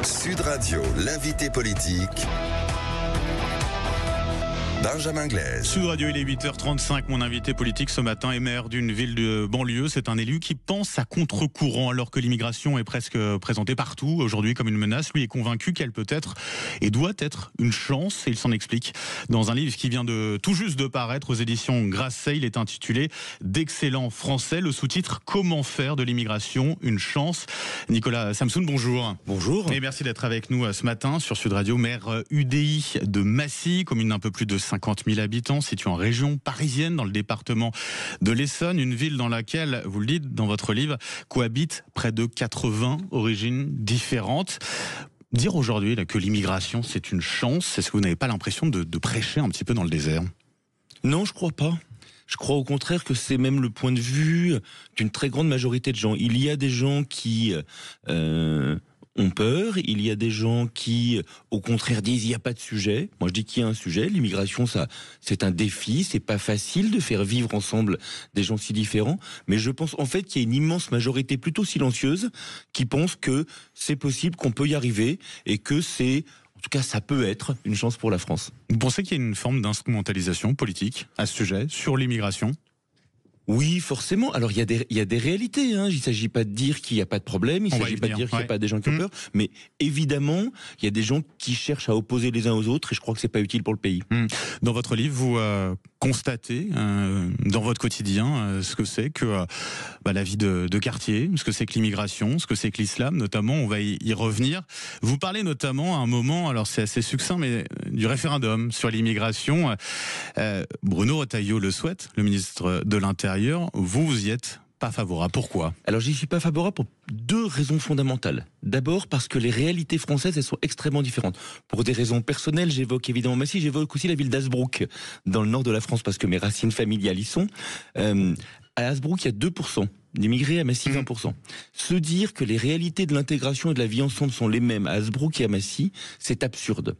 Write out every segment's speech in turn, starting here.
Sud Radio, l'invité politique. Benjamin Glaise. Sud Radio, il est 8h35. Mon invité politique ce matin est maire d'une ville de banlieue. C'est un élu qui pense à contre-courant alors que l'immigration est presque présentée partout aujourd'hui comme une menace. Lui est convaincu qu'elle peut être et doit être une chance et il s'en explique dans un livre qui vient tout juste de paraître aux éditions Grasset. Il est intitulé D'excellents Français. Le sous-titre Comment faire de l'immigration une chance. Nicolas Samsoun, bonjour. Bonjour. Et merci d'être avec nous ce matin sur Sud Radio. Maire UDI de Massy, commune d'un peu plus de 50 000 habitants, située en région parisienne, dans le département de l'Essonne, une ville dans laquelle, vous le dites dans votre livre, cohabitent près de 80 origines différentes. Dire aujourd'hui que l'immigration, c'est une chance, est-ce que vous n'avez pas l'impression de prêcher un petit peu dans le désert ? Non, je crois pas. Je crois au contraire que c'est même le point de vue d'une très grande majorité de gens. Il y a des gens qui ont peur, il y a des gens qui, au contraire, disent il n'y a pas de sujet. Moi, je dis qu'il y a un sujet. L'immigration, ça, c'est un défi. C'est pas facile de faire vivre ensemble des gens si différents. Mais je pense en fait qu'il y a une immense majorité plutôt silencieuse qui pense que c'est possible, qu'on peut y arriver et que c'est, en tout cas, ça peut être une chance pour la France. Vous pensez qu'il y a une forme d'instrumentalisation politique à ce sujet, sur l'immigration ? Oui, forcément. Alors, il y a des réalités, hein. Il ne s'agit pas de dire qu'il n'y a pas de problème, il ne s'agit pas de dire qu'il n'y a pas des gens qui ont peur, mais évidemment, il y a des gens qui cherchent à opposer les uns aux autres, et je crois que c'est pas utile pour le pays. Dans votre livre, vous constatez dans votre quotidien ce que c'est que la vie de quartier, ce que c'est que l'immigration, ce que c'est que l'islam, notamment, on va y revenir. Vous parlez notamment à un moment, alors c'est assez succinct, mais du référendum sur l'immigration. Bruno Retailleau le souhaite, le ministre de l'Intérieur. Vous y êtes pas favorable. Pourquoi ? Alors, j'y suis pas favorable pour deux raisons fondamentales. D'abord, parce que les réalités françaises, elles sont extrêmement différentes. Pour des raisons personnelles, j'évoque évidemment Massy, j'évoque aussi la ville d'Hazebrouck, dans le nord de la France, parce que mes racines familiales y sont. À Hazebrouck, il y a 2% d'immigrés, à Massy 20%. Se dire que les réalités de l'intégration et de la vie ensemble sont les mêmes à Hazebrouck et à Massy, c'est absurde.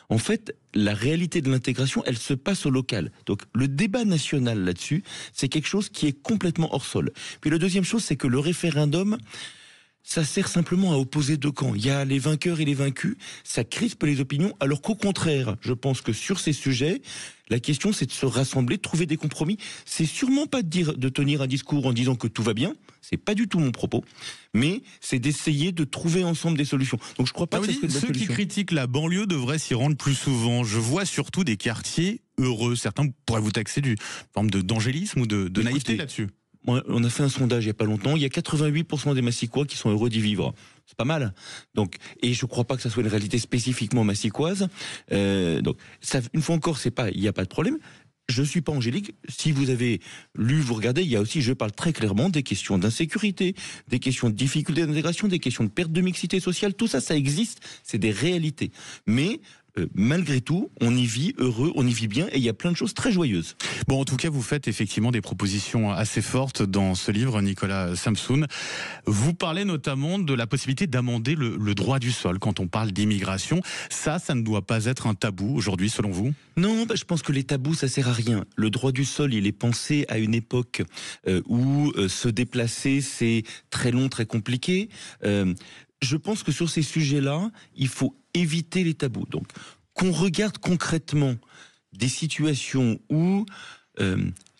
En fait, la réalité de l'intégration, elle se passe au local. Donc, le débat national là-dessus, c'est quelque chose qui est complètement hors sol. Puis la deuxième chose, c'est que le référendum, ça sert simplement à opposer deux camps. Il y a les vainqueurs et les vaincus, ça crispe les opinions, alors qu'au contraire, je pense que sur ces sujets, la question c'est de se rassembler, de trouver des compromis. C'est sûrement pas de tenir un discours en disant que tout va bien, c'est pas du tout mon propos, mais c'est d'essayer de trouver ensemble des solutions. Donc je crois pas que ça soit une bonne solution. Ceux qui critiquent la banlieue devraient s'y rendre plus souvent. Je vois surtout des quartiers heureux. Certains pourraient vous taxer d'une forme d'angélisme ou de naïveté là-dessus. On a fait un sondage il y a pas longtemps, il y a 88% des Massicois qui sont heureux d'y vivre. C'est pas mal. Donc, et je crois pas que ça soit une réalité spécifiquement massicoise. Donc, ça, une fois encore, il n'y a pas de problème. Je suis pas angélique. Si vous avez lu, vous regardez, il y a aussi, je parle très clairement des questions d'insécurité, des questions de difficultés d'intégration, des questions de perte de mixité sociale. Tout ça, ça existe. C'est des réalités. Mais, malgré tout, on y vit heureux, on y vit bien, et il y a plein de choses très joyeuses. Bon, en tout cas, vous faites effectivement des propositions assez fortes dans ce livre, Nicolas Samsoun. Vous parlez notamment de la possibilité d'amender le droit du sol quand on parle d'immigration. Ça ne doit pas être un tabou aujourd'hui, selon vous ? Non, je pense que les tabous, ça sert à rien. Le droit du sol, il est pensé à une époque où se déplacer, c'est très long, très compliqué. Je pense que sur ces sujets-là, il faut éviter les tabous. Donc, qu'on regarde concrètement des situations où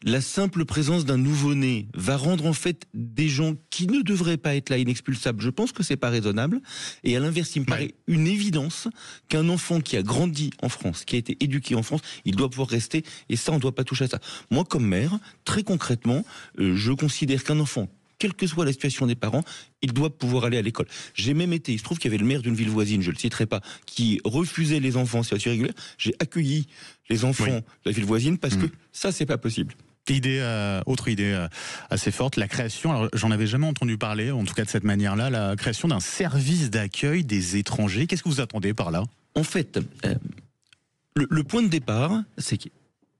la simple présence d'un nouveau-né va rendre en fait des gens qui ne devraient pas être là inexpulsables. Je pense que c'est pas raisonnable. Et à l'inverse, il me paraît une évidence qu'un enfant qui a grandi en France, qui a été éduqué en France, il doit pouvoir rester. Et ça, on ne doit pas toucher à ça. Moi, comme maire, très concrètement, je considère qu'un enfant, quelle que soit la situation des parents, il doit pouvoir aller à l'école. J'ai même été, il se trouve qu'il y avait le maire d'une ville voisine, je le citerai pas, qui refusait les enfants en situation régulière. J'ai accueilli les enfants de la ville voisine parce que ça, c'est pas possible. Autre idée assez forte, la création, alors j'en avais jamais entendu parler, en tout cas de cette manière-là, la création d'un service d'accueil des étrangers. Qu'est-ce que vous attendez par là ? En fait, le point de départ, c'est que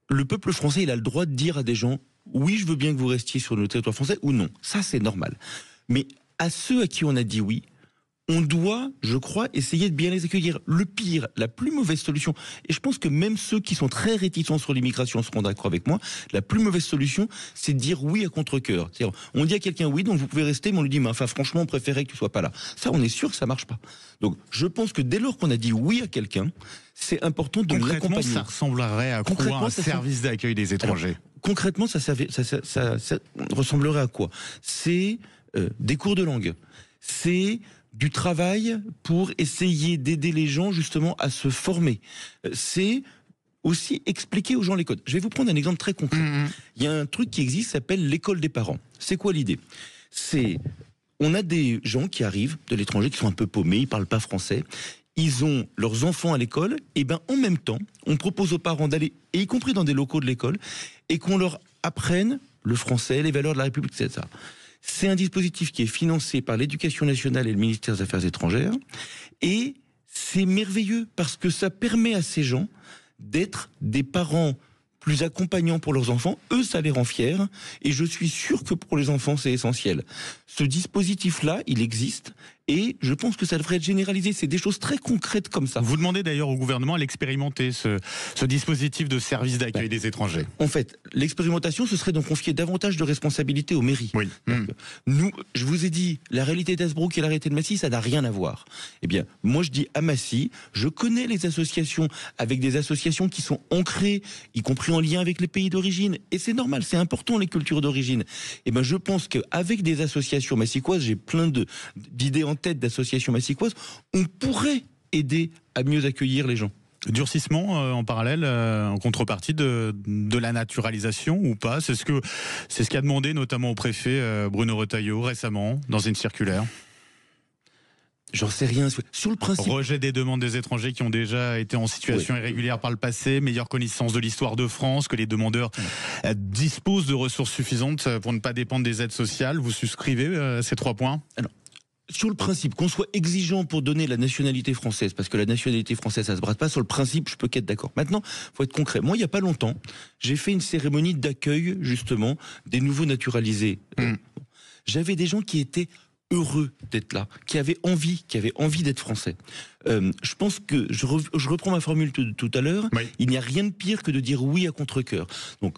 le peuple français, il a le droit de dire à des gens oui, je veux bien que vous restiez sur le territoire français ou non. Ça, c'est normal. Mais à ceux à qui on a dit oui, on doit, je crois, essayer de bien les accueillir. Le pire, la plus mauvaise solution, et je pense que même ceux qui sont très réticents sur l'immigration seront d'accord avec moi, la plus mauvaise solution, c'est de dire oui à contre-cœur. C'est-à-dire, on dit à quelqu'un oui, donc vous pouvez rester, mais on lui dit, mais enfin franchement, on préférait que tu sois pas là. Ça, on est sûr que ça marche pas. Donc, je pense que dès lors qu'on a dit oui à quelqu'un, c'est important de l'accompagner. Concrètement, ça ressemblerait à quoi un service d'accueil des étrangers? Alors, concrètement, ça ressemblerait à quoi? C'est des cours de langue. C'est du travail pour essayer d'aider les gens justement à se former. C'est aussi expliquer aux gens les codes. Je vais vous prendre un exemple très concret. Il y a un truc qui existe, ça s'appelle l'école des parents. C'est quoi l'idée? On a des gens qui arrivent de l'étranger, qui sont un peu paumés, ils parlent pas français. Ils ont leurs enfants à l'école, et ben en même temps, on propose aux parents d'aller, et y compris dans des locaux de l'école, et qu'on leur apprenne le français, les valeurs de la République, etc. C'est un dispositif qui est financé par l'Éducation nationale et le ministère des Affaires étrangères, et c'est merveilleux parce que ça permet à ces gens d'être des parents plus accompagnants pour leurs enfants. Eux, ça les rend fiers, et je suis sûr que pour les enfants, c'est essentiel. Ce dispositif-là, il existe, et je pense que ça devrait être généralisé. C'est des choses très concrètes comme ça. Vous demandez d'ailleurs au gouvernement à l'expérimenter, ce dispositif de service d'accueil des étrangers. En fait, l'expérimentation, ce serait donc confier davantage de responsabilités aux mairies. Oui. Donc, nous, je vous ai dit, la réalité d'Hazebrouck et la réalité de Massy, ça n'a rien à voir. Eh bien, moi je dis à Massy, je connais les associations, avec des associations qui sont ancrées, y compris en lien avec les pays d'origine, et c'est normal, c'est important les cultures d'origine. Eh bien, je pense qu'avec des associations massicoises, j'ai plein d'idées en tête d'associations massicoises, on pourrait aider à mieux accueillir les gens. Durcissement en parallèle, en contrepartie de la naturalisation ou pas? C'est ce qu'a demandé notamment au préfet Bruno Retailleau récemment dans une circulaire. J'en sais rien. Sur le principe. Rejet des demandes des étrangers qui ont déjà été en situation irrégulière par le passé, meilleure connaissance de l'histoire de France, que les demandeurs disposent de ressources suffisantes pour ne pas dépendre des aides sociales. Vous souscrivez à ces 3 points? Alors, sur le principe, qu'on soit exigeant pour donner la nationalité française, parce que la nationalité française, ça se brade pas, sur le principe, je peux qu'être d'accord. Maintenant, faut être concret. Moi, il y a pas longtemps, j'ai fait une cérémonie d'accueil, justement, des nouveaux naturalisés. J'avais des gens qui étaient heureux d'être là, qui avaient envie d'être français. Je pense que, je reprends ma formule de tout à l'heure, il n'y a rien de pire que de dire oui à contre-cœur. Donc,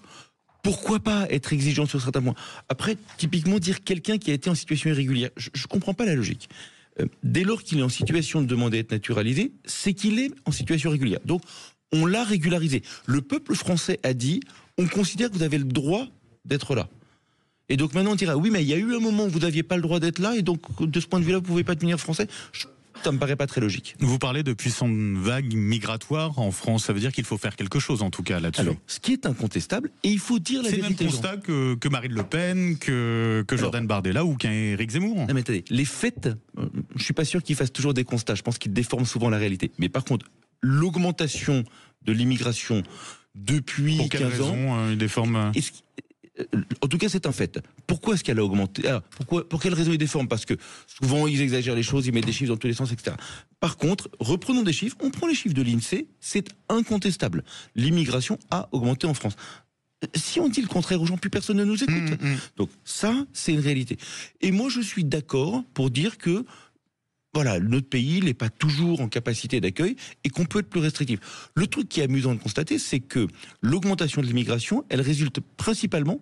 pourquoi pas être exigeant sur certains points? Après, typiquement, dire quelqu'un qui a été en situation irrégulière, je comprends pas la logique. Dès lors qu'il est en situation de demander à être naturalisé, c'est qu'il est en situation régulière. Donc, on l'a régularisé. Le peuple français a dit, on considère que vous avez le droit d'être là. Et donc maintenant on dira, oui mais il y a eu un moment où vous n'aviez pas le droit d'être là, et donc de ce point de vue-là, vous ne pouvez pas devenir français. Ça me paraît pas très logique. Vous parlez de puissante vague migratoire en France, ça veut dire qu'il faut faire quelque chose en tout cas là-dessus. Alors, ce qui est incontestable, et il faut dire la vérité. C'est le même constat que Marine Le Pen, que Jordan Bardella ou qu'Éric Zemmour. Non mais attendez, les faits, je suis pas sûr qu'ils fassent toujours des constats, je pense qu'ils déforment souvent la réalité. Mais par contre, l'augmentation de l'immigration depuis 15 ans... Pour quelle raison il déforme En tout cas, c'est un fait. Pourquoi est-ce qu'elle a augmenté? Pour quelle raison ils déforment? Parce que souvent, ils exagèrent les choses, ils mettent des chiffres dans tous les sens, etc. Par contre, reprenons des chiffres. On prend les chiffres de l'INSEE, c'est incontestable. L'immigration a augmenté en France. Si on dit le contraire aux gens, plus personne ne nous écoute. Donc ça, c'est une réalité. Et moi, je suis d'accord pour dire que voilà, notre pays n'est pas toujours en capacité d'accueil et qu'on peut être plus restrictif. Le truc qui est amusant de constater, c'est que l'augmentation de l'immigration, elle résulte principalement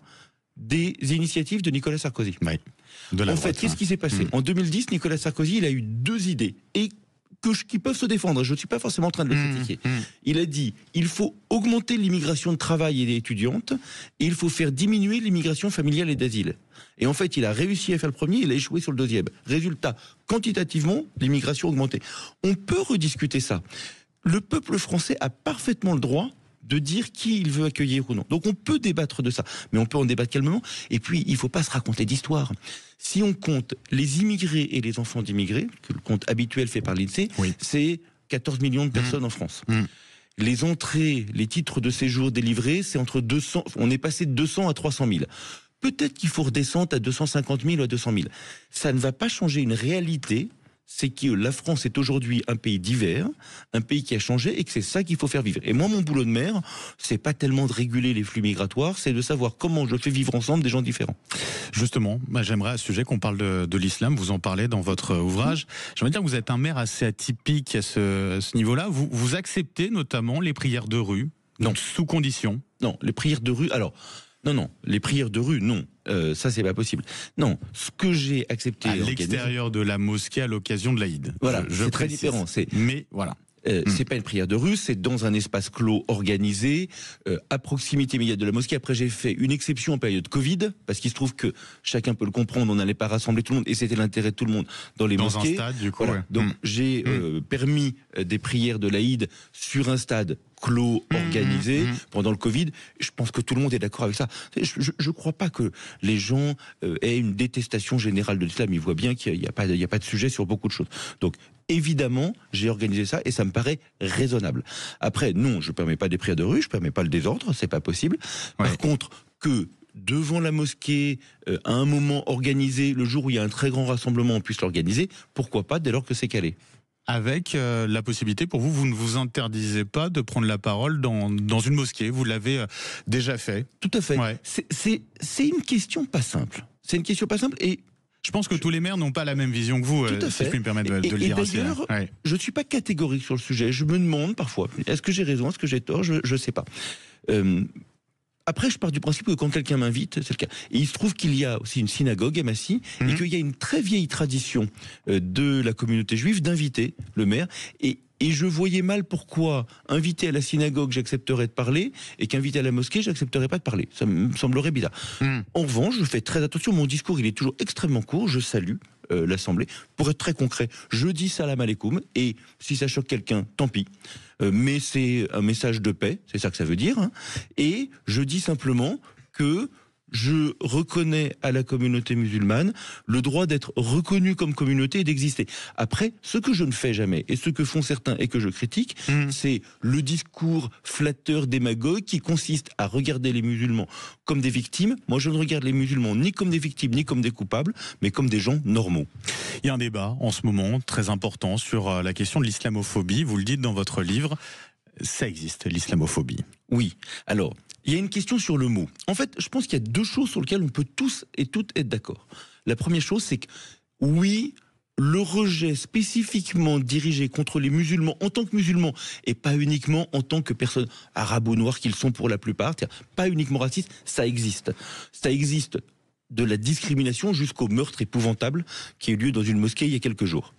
des initiatives de Nicolas Sarkozy. En fait, qu'est-ce qui s'est passé? En 2010, Nicolas Sarkozy, il a eu 2 idées et qui peuvent se défendre. Je ne suis pas forcément en train de le critiquer. Il a dit, il faut augmenter l'immigration de travail et étudiante et il faut faire diminuer l'immigration familiale et d'asile. Et en fait, il a réussi à faire le premier, il a échoué sur le deuxième. Résultat, quantitativement, l'immigration a augmenté. On peut rediscuter ça. Le peuple français a parfaitement le droit de dire qui il veut accueillir ou non. Donc on peut débattre de ça, mais on peut en débattre calmement. Et puis, il ne faut pas se raconter d'histoire. Si on compte les immigrés et les enfants d'immigrés, que le compte habituel fait par l'INSEE, c'est 14 millions de personnes en France. Les entrées, les titres de séjour délivrés, c'est entre 200, on est passé de 200 à 300 000. Peut-être qu'il faut redescendre à 250 000 ou à 200 000. Ça ne va pas changer une réalité, c'est que la France est aujourd'hui un pays divers, un pays qui a changé et que c'est ça qu'il faut faire vivre. Et moi, mon boulot de maire, c'est pas tellement de réguler les flux migratoires, c'est de savoir comment je fais vivre ensemble des gens différents. Justement, j'aimerais à ce sujet qu'on parle de l'islam, vous en parlez dans votre ouvrage. J'aimerais dire que vous êtes un maire assez atypique à ce niveau-là. Vous acceptez notamment les prières de rue, Non. Sous condition. Non, les prières de rue, alors... Non, les prières de rue, non. Ça, c'est pas possible. Non, ce que j'ai accepté... À l'extérieur de la mosquée à l'occasion de l'Aïd. Voilà, je c'est très précise. différent. Mais voilà. C'est pas une prière de rue, c'est dans un espace clos organisé, à proximité immédiate de la mosquée. Après, j'ai fait une exception en période Covid, parce qu'il se trouve que chacun peut le comprendre, on n'allait pas rassembler tout le monde, et c'était l'intérêt de tout le monde dans les mosquées. Dans un stade, du coup. Voilà. Ouais. Donc, j'ai permis des prières de l'Aïd sur un stade clos organisé pendant le Covid. Je pense que tout le monde est d'accord avec ça. Je crois pas que les gens aient une détestation générale de l'islam. Ils voient bien qu'il n'y a pas de sujet sur beaucoup de choses. Donc, évidemment, j'ai organisé ça et ça me paraît raisonnable. Après, non, je ne permets pas des prières de rue, je ne permets pas le désordre, c'est pas possible. Ouais. Par contre, que devant la mosquée, à un moment organisé, le jour où il y a un très grand rassemblement, on puisse l'organiser, pourquoi pas, dès lors que c'est calé. Avec la possibilité, pour vous, vous ne vous interdisez pas de prendre la parole dans une mosquée. Vous l'avez déjà fait. Tout à fait. Ouais. C'est une question pas simple. C'est une question pas simple et... Je pense que tous les maires n'ont pas la même vision que vous, Tout à fait. si je puis me permettre de le dire ainsi. D'ailleurs, Ouais. je ne suis pas catégorique sur le sujet. Je me demande parfois, est-ce que j'ai raison, est-ce que j'ai tort, je ne sais pas. Après, je pars du principe que quand quelqu'un m'invite, c'est le cas. Et il se trouve qu'il y a aussi une synagogue à Massy, et qu'il y a une très vieille tradition de la communauté juive d'inviter le maire. Et je voyais mal pourquoi invité à la synagogue, j'accepterais de parler, et qu'invité à la mosquée, j'accepterais pas de parler. Ça me semblerait bizarre. En revanche, je fais très attention. Mon discours, il est toujours extrêmement court. Je salue l'Assemblée. Pour être très concret, je dis salam alaikum, et si ça choque quelqu'un, tant pis. Mais c'est un message de paix, c'est ça que ça veut dire. Hein. Et je dis simplement que je reconnais à la communauté musulmane le droit d'être reconnue comme communauté et d'exister. Après, ce que je ne fais jamais, et ce que font certains et que je critique, c'est le discours flatteur démagogue qui consiste à regarder les musulmans comme des victimes. Moi, je ne regarde les musulmans ni comme des victimes, ni comme des coupables, mais comme des gens normaux. Il y a un débat en ce moment très important sur la question de l'islamophobie. Vous le dites dans votre livre, ça existe, l'islamophobie. Oui. Alors, il y a une question sur le mot. En fait, je pense qu'il y a deux choses sur lesquelles on peut tous et toutes être d'accord. La première chose, c'est que oui, le rejet spécifiquement dirigé contre les musulmans en tant que musulmans et pas uniquement en tant que personnes arabes ou noires qu'ils sont pour la plupart, pas uniquement racistes, ça existe. Ça existe de la discrimination jusqu'au meurtre épouvantable qui a eu lieu dans une mosquée il y a quelques jours.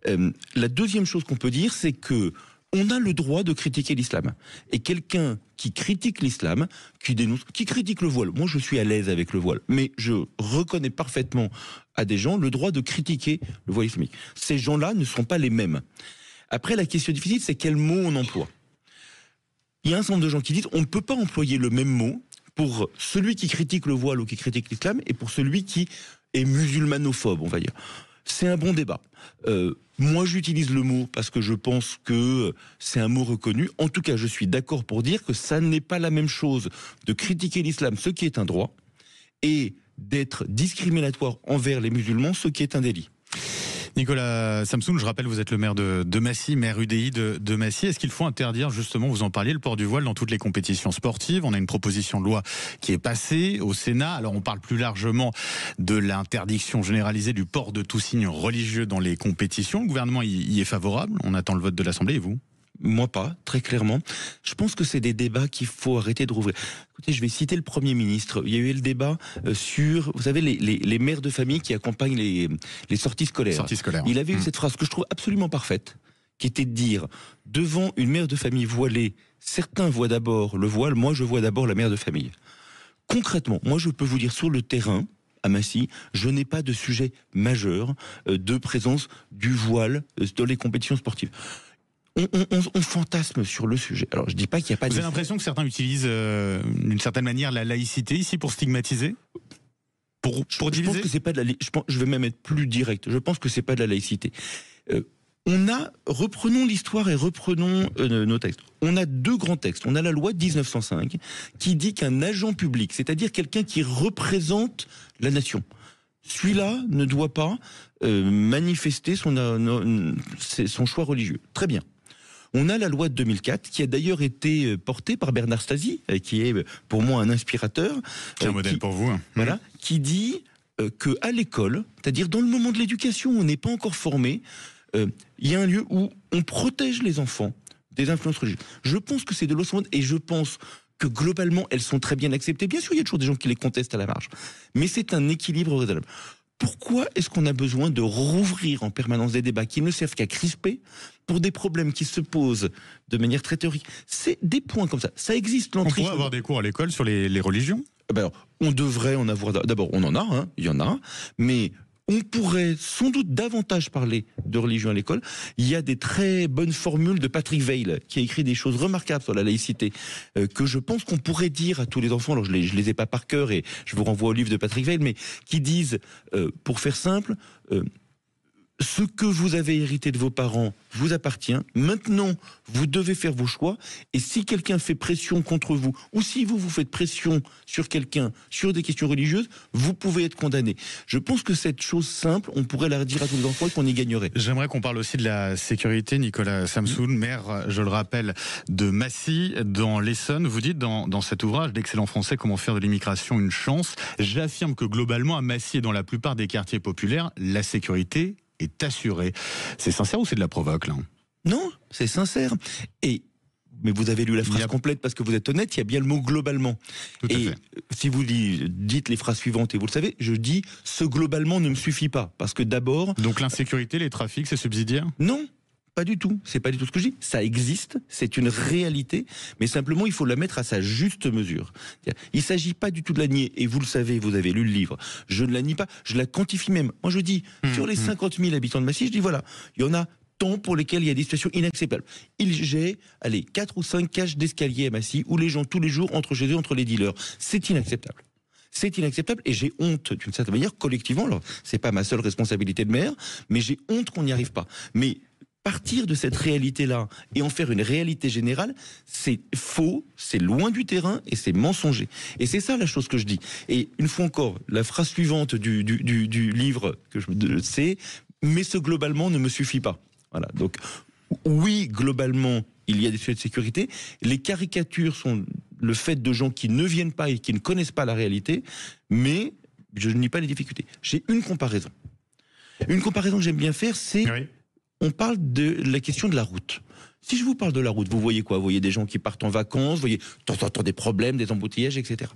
La deuxième chose qu'on peut dire, c'est que on a le droit de critiquer l'islam. Et quelqu'un qui critique l'islam, qui dénonce, qui critique le voile, moi je suis à l'aise avec le voile, mais je reconnais parfaitement à des gens le droit de critiquer le voile islamique. Ces gens-là ne sont pas les mêmes. Après, la question difficile, c'est quel mot on emploie. Il y a un certain nombre de gens qui disent on ne peut pas employer le même mot pour celui qui critique le voile ou qui critique l'islam et pour celui qui est musulmanophobe, on va dire. C'est un bon débat. Moi, j'utilise le mot parce que je pense que c'est un mot reconnu. En tout cas, je suis d'accord pour dire que ça n'est pas la même chose de critiquer l'islam, ce qui est un droit, et d'être discriminatoire envers les musulmans, ce qui est un délit. Nicolas Samsoun, je rappelle, vous êtes le maire de Massy, maire UDI de Massy. Est-ce qu'il faut interdire, justement, vous en parliez, le port du voile dans toutes les compétitions sportives? On a une proposition de loi qui est passée au Sénat. Alors, on parle plus largement de l'interdiction généralisée du port de tout signe religieux dans les compétitions. Le gouvernement y est favorable. On attend le vote de l'Assemblée, et vous? Moi pas, très clairement. Je pense que c'est des débats qu'il faut arrêter de rouvrir. Écoutez, je vais citer le Premier ministre. Il y a eu le débat sur, vous savez, les mères de famille qui accompagnent les sorties scolaires. Il avait eu cette phrase que je trouve absolument parfaite, qui était de dire, devant une mère de famille voilée, certains voient d'abord le voile, moi je vois d'abord la mère de famille. Concrètement, moi je peux vous dire sur le terrain, à Massy, je n'ai pas de sujet majeur de présence du voile dans les compétitions sportives. On fantasme sur le sujet. Alors, je dis pas qu'il n'y a pas de... Vous avez l'impression que certains utilisent, d'une certaine manière, la laïcité ici pour stigmatiser? Pour diviser? Je pense que c'est pas de la... je vais même être plus direct. Je pense que c'est pas de la laïcité. Reprenons l'histoire et reprenons nos textes. On a deux grands textes. On a la loi de 1905 qui dit qu'un agent public, c'est-à-dire quelqu'un qui représente la nation, celui-là ne doit pas manifester son choix religieux. Très bien. On a la loi de 2004 qui a d'ailleurs été portée par Bernard Stasi, qui est pour moi un inspirateur. C'est un modèle pour vous. Voilà, qui dit que à l'école, c'est-à-dire dans le moment de l'éducation où on n'est pas encore formé, il y a un lieu où on protège les enfants des influences religieuses. Je pense que c'est de l'eau et je pense que globalement, elles sont très bien acceptées. Bien sûr, il y a toujours des gens qui les contestent à la marge. Mais c'est un équilibre raisonnable. Pourquoi est-ce qu'on a besoin de rouvrir en permanence des débats qui ne servent qu'à crisper pour des problèmes qui se posent de manière très théorique? C'est des points comme ça. Ça existe, l'entrée. On pourrait avoir des cours à l'école sur les religions? Alors, on devrait en avoir. D'abord, on en a, hein, il y en a. Mais on pourrait sans doute davantage parler de religion à l'école. Il y a des très bonnes formules de Patrick Weil, qui a écrit des choses remarquables sur la laïcité, que je pense qu'on pourrait dire à tous les enfants. Alors je les ai pas par cœur et je vous renvoie au livre de Patrick Weil, mais qui disent, pour faire simple, ce que vous avez hérité de vos parents vous appartient. Maintenant, vous devez faire vos choix. Et si quelqu'un fait pression contre vous, ou si vous faites pression sur quelqu'un, sur des questions religieuses, vous pouvez être condamné. Je pense que cette chose simple, on pourrait la dire à tous les enfants et qu'on y gagnerait. J'aimerais qu'on parle aussi de la sécurité. Nicolas Samsoun, maire, je le rappelle, de Massy, dans l'Essonne. Vous dites dans cet ouvrage d'excellent français, Comment faire de l'immigration une chance. J'affirme que globalement, à Massy et dans la plupart des quartiers populaires, la sécurité est assuré. C'est sincère ou c'est de la provoque, là? Non, c'est sincère. Mais vous avez lu la phrase complète parce que vous êtes honnête, il y a bien le mot globalement. Tout à fait. Si vous dites les phrases suivantes, et vous le savez, je dis ce globalement ne me suffit pas. Parce que d'abord. Donc l'insécurité, les trafics, c'est subsidiaire? Non. Pas du tout. C'est pas du tout ce que je dis. Ça existe, c'est une réalité, mais simplement il faut la mettre à sa juste mesure. Il ne s'agit pas du tout de la nier, et vous le savez, vous avez lu le livre. Je ne la nie pas, je la quantifie même. Moi je dis, sur les 50 000 habitants de Massy, je dis voilà, il y en a tant pour lesquels il y a des situations inacceptables. J'ai 4 ou 5 cages d'escalier à Massy où les gens tous les jours entrent chez eux entre les dealers. C'est inacceptable. C'est inacceptable et j'ai honte d'une certaine manière collectivement. Alors c'est pas ma seule responsabilité de maire, mais j'ai honte qu'on n'y arrive pas. Mais partir de cette réalité-là et en faire une réalité générale, c'est faux, c'est loin du terrain et c'est mensonger. Et c'est ça la chose que je dis. Et une fois encore, la phrase suivante du livre que c'est « mais ce globalement ne me suffit pas ». Voilà. Donc oui, globalement, il y a des sujets de sécurité. Les caricatures sont le fait de gens qui ne viennent pas et qui ne connaissent pas la réalité, mais je ne nie pas les difficultés. J'ai une comparaison. Une comparaison que j'aime bien faire, c'est... Oui. On parle de la question de la route. Si je vous parle de la route, vous voyez quoi? Vous voyez des gens qui partent en vacances, vous voyez de temps en temps des problèmes, des embouteillages, etc.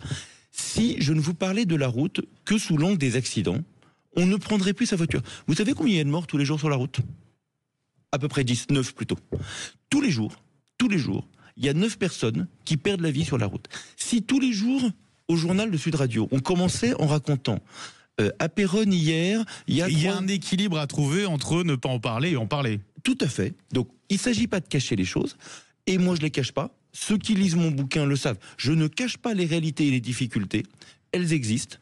Si je ne vous parlais de la route que sous l'angle des accidents, on ne prendrait plus sa voiture. Vous savez combien il y a de morts tous les jours sur la route? À peu près 10, 9 plutôt. Tous les jours, il y a 9 personnes qui perdent la vie sur la route. Si tous les jours, au journal de Sud Radio, on commençait en racontant... à Péronne hier, il y a un équilibre à trouver entre ne pas en parler et en parler. Tout à fait. Donc, il ne s'agit pas de cacher les choses. Et moi, je ne les cache pas. Ceux qui lisent mon bouquin le savent. Je ne cache pas les réalités et les difficultés. Elles existent.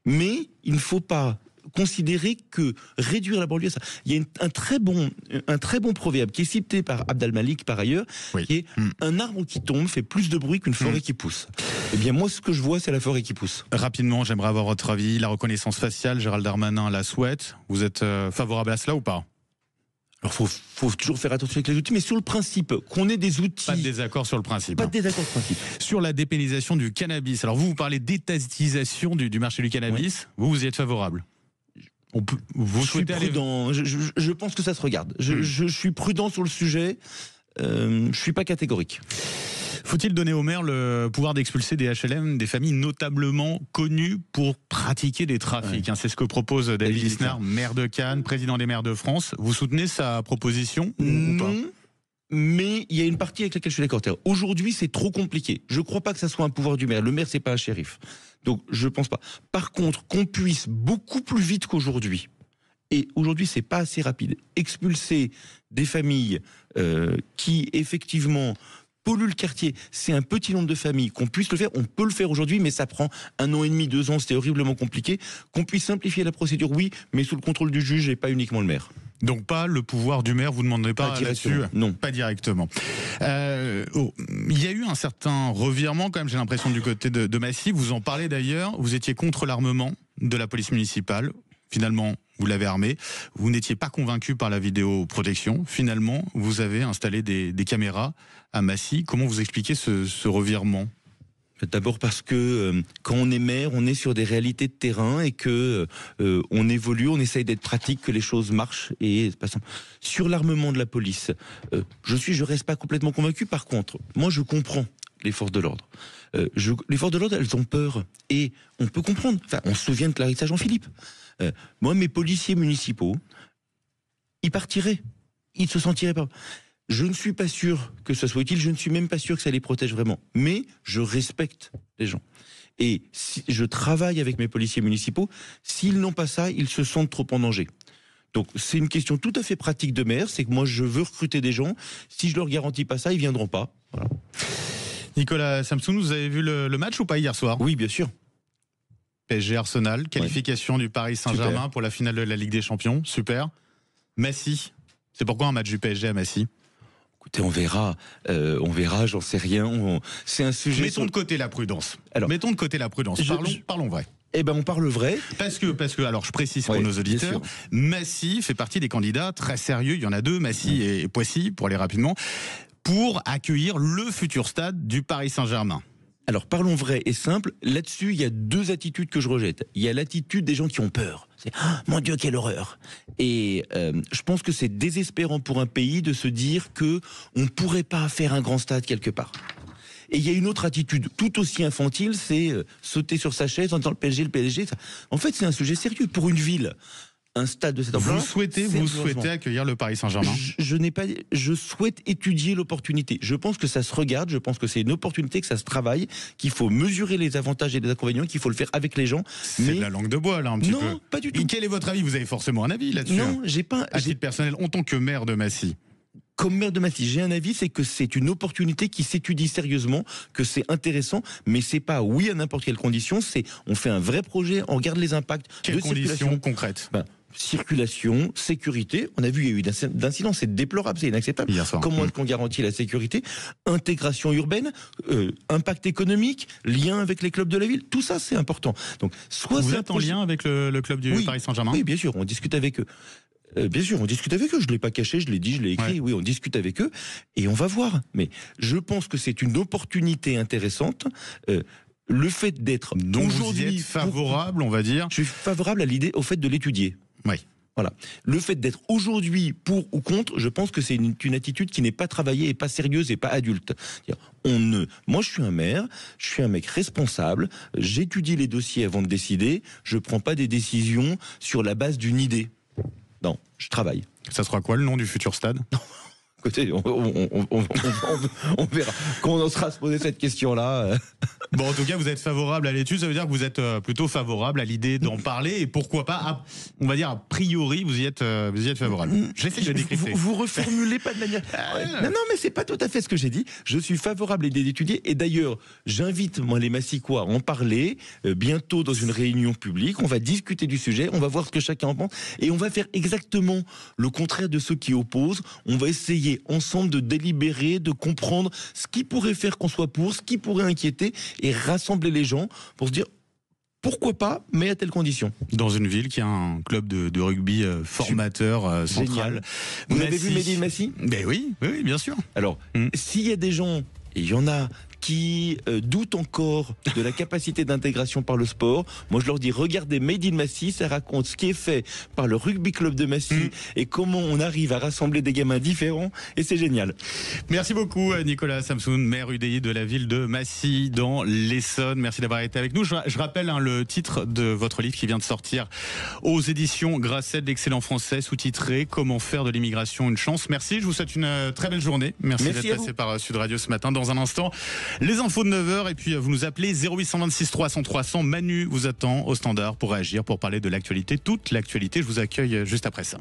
Mais il ne faut pas considérer que réduire la banlieue, ça. Il y a un très bon proverbe qui est cité par Abd al-Malik par ailleurs, oui. Qui est un arbre qui tombe fait plus de bruit qu'une forêt qui pousse. Eh bien moi ce que je vois c'est la forêt qui pousse. Rapidement, j'aimerais avoir votre avis. La reconnaissance faciale, Gérald Darmanin la souhaite. Vous êtes favorable à cela ou pas? Alors faut toujours faire attention avec les outils, mais sur le principe qu'on ait des outils. Pas de désaccord sur le principe. Pas de désaccord sur le principe. Sur la dépénalisation du cannabis. Alors vous parlez d'étatisation du marché du cannabis. Oui. Vous y êtes favorable? Vous souhaitez aller... je pense que ça se regarde. Je suis prudent sur le sujet. Je suis pas catégorique. Faut-il donner aux maires le pouvoir d'expulser des HLM, des familles notablement connues pour pratiquer des trafics? C'est ce que propose David Lisnard, maire de Cannes, président des maires de France. Vous soutenez sa proposition ou pas? Mais il y a une partie avec laquelle je suis d'accord. Aujourd'hui, c'est trop compliqué. Je ne crois pas que ça soit un pouvoir du maire. Le maire, c'est pas un shérif. Donc, je pense pas. Par contre, qu'on puisse beaucoup plus vite qu'aujourd'hui, et aujourd'hui, c'est pas assez rapide, expulser des familles qui, effectivement, polluent le quartier, c'est un petit nombre de familles, qu'on puisse le faire, on peut le faire aujourd'hui, mais ça prend 1 an et demi, 2 ans, c'était horriblement compliqué. Qu'on puisse simplifier la procédure, oui, mais sous le contrôle du juge et pas uniquement le maire. Donc pas le pouvoir du maire, vous ne demanderez pas là-dessus? Non. Pas directement. Il y a eu un certain revirement quand même, j'ai l'impression, du côté de Massy. Vous en parlez d'ailleurs, vous étiez contre l'armement de la police municipale. Finalement, vous l'avez armé. Vous n'étiez pas convaincu par la vidéoprotection. Finalement, vous avez installé des caméras à Massy. Comment vous expliquez ce revirement ? D'abord parce que quand on est maire, on est sur des réalités de terrain et que on évolue, on essaye d'être pratique, que les choses marchent. Et c'est pas simple. Sur l'armement de la police, je reste pas complètement convaincu. Par contre, moi je comprends les forces de l'ordre. Les forces de l'ordre, elles ont peur et on peut comprendre. Enfin, on se souvient de Clarissa Jean-Philippe. Moi, mes policiers municipaux, ils partiraient, ils se sentiraient pas. Je ne suis pas sûr que ce soit utile, je ne suis même pas sûr que ça les protège vraiment. Mais je respecte les gens. Et si je travaille avec mes policiers municipaux, s'ils n'ont pas ça, ils se sentent trop en danger. Donc c'est une question tout à fait pratique de maire, c'est que moi je veux recruter des gens, si je leur garantis pas ça, ils viendront pas. Voilà. Nicolas Samsoun, vous avez vu le match ou pas hier soir ? Oui, bien sûr. PSG Arsenal, qualification du Paris Saint-Germain Super. pour la finale de la Ligue des Champions, super. Massy, c'est pourquoi un match du PSG à Massy ? Écoutez, on verra, j'en sais rien. C'est un sujet. Mettons de côté la prudence. Alors, mettons de côté la prudence. Parlons vrai. Eh ben, on parle vrai. Parce que, alors, je précise pour nos auditeurs, Massy fait partie des candidats très sérieux. Il y en a deux, Massy et Poissy, pour aller rapidement, pour accueillir le futur stade du Paris Saint-Germain. Alors, parlons vrai et simple. Là-dessus, il y a deux attitudes que je rejette. Il y a l'attitude des gens qui ont peur. C'est « Mon Dieu, quelle horreur !» Et je pense que c'est désespérant pour un pays de se dire que on ne pourrait pas faire un grand stade quelque part. Et il y a une autre attitude tout aussi infantile, c'est sauter sur sa chaise en disant le PSG. En fait, c'est un sujet sérieux pour une ville. Un stade de cette ampleur. Vous souhaitez accueillir le Paris Saint-Germain ? Je souhaite étudier l'opportunité. Je pense que ça se regarde, je pense que c'est une opportunité, que ça se travaille, qu'il faut mesurer les avantages et les inconvénients, qu'il faut le faire avec les gens. C'est de la langue de bois, là, un petit peu. Non, pas du tout. Et quel est votre avis ? Vous avez forcément un avis là-dessus. Non, j'ai pas. À titre personnel, en tant que maire de Massy. Comme maire de Massy, j'ai un avis, c'est que c'est une opportunité qui s'étudie sérieusement, que c'est intéressant, mais c'est pas oui à n'importe quelle condition, c'est on fait un vrai projet, on regarde les impacts. Quelles conditions concrètes ? Circulation, sécurité. On a vu, il y a eu d'incidents, c'est déplorable, c'est inacceptable. Comment est-ce qu'on garantit la sécurité ? Intégration urbaine, impact économique, lien avec les clubs de la ville, tout ça c'est important. Donc, vous êtes en lien avec le club du Paris Saint-Germain ? Oui, bien sûr, on discute avec eux. Bien sûr, on discute avec eux. Je ne l'ai pas caché, je l'ai dit, je l'ai écrit. Oui, on discute avec eux et on va voir. Mais je pense que c'est une opportunité intéressante. Le fait d'être aujourd'hui... vous y êtes favorable, on va dire ? Je suis favorable à l'idée, au fait de l'étudier. Oui. Voilà. Le fait d'être aujourd'hui pour ou contre, je pense que c'est une attitude qui n'est pas travaillée et pas sérieuse et pas adulte. Moi, je suis un maire, je suis un mec responsable, j'étudie les dossiers avant de décider, je prends pas des décisions sur la base d'une idée. Non, je travaille. Ça sera quoi le nom du futur stade ? Écoutez, on verra. Quand on sera à se poser cette question-là. Bon, en tout cas, vous êtes favorable à l'étude, ça veut dire que vous êtes plutôt favorable à l'idée d'en parler et pourquoi pas, on va dire a priori, vous y êtes favorable. J'essaie de décrypter. Vous reformulez pas de manière. Non, mais c'est pas tout à fait ce que j'ai dit. Je suis favorable à l'idée d'étudier et d'ailleurs, j'invite moi les Massicois à en parler bientôt dans une réunion publique. On va discuter du sujet, on va voir ce que chacun en pense et on va faire exactement le contraire de ceux qui opposent. On va essayer ensemble de délibérer, de comprendre ce qui pourrait faire qu'on soit pour, ce qui pourrait inquiéter et rassembler les gens pour se dire pourquoi pas, mais à telle condition. Dans une ville qui a un club de rugby formateur central. Vous avez vu Mehdi Massy ? Ben oui, bien sûr. Alors, s'il y a des gens, et il y en a, qui doutent encore de la capacité d'intégration par le sport, moi je leur dis regardez Made in Massy, ça raconte ce qui est fait par le rugby club de Massy et comment on arrive à rassembler des gamins différents et c'est génial. Merci beaucoup Nicolas Samsoun, maire UDI de la ville de Massy dans l'Essonne. Merci d'avoir été avec nous. Je rappelle le titre de votre livre qui vient de sortir aux éditions Grasset, l'excellent français sous-titré Comment faire de l'immigration une chance. Merci, je vous souhaite une très belle journée. Merci d'être passé par Sud Radio ce matin. Dans un instant, les infos de 9h et puis vous nous appelez 0826 300 300. Manu vous attend au standard pour réagir, pour parler de l'actualité, toute l'actualité. Je vous accueille juste après ça.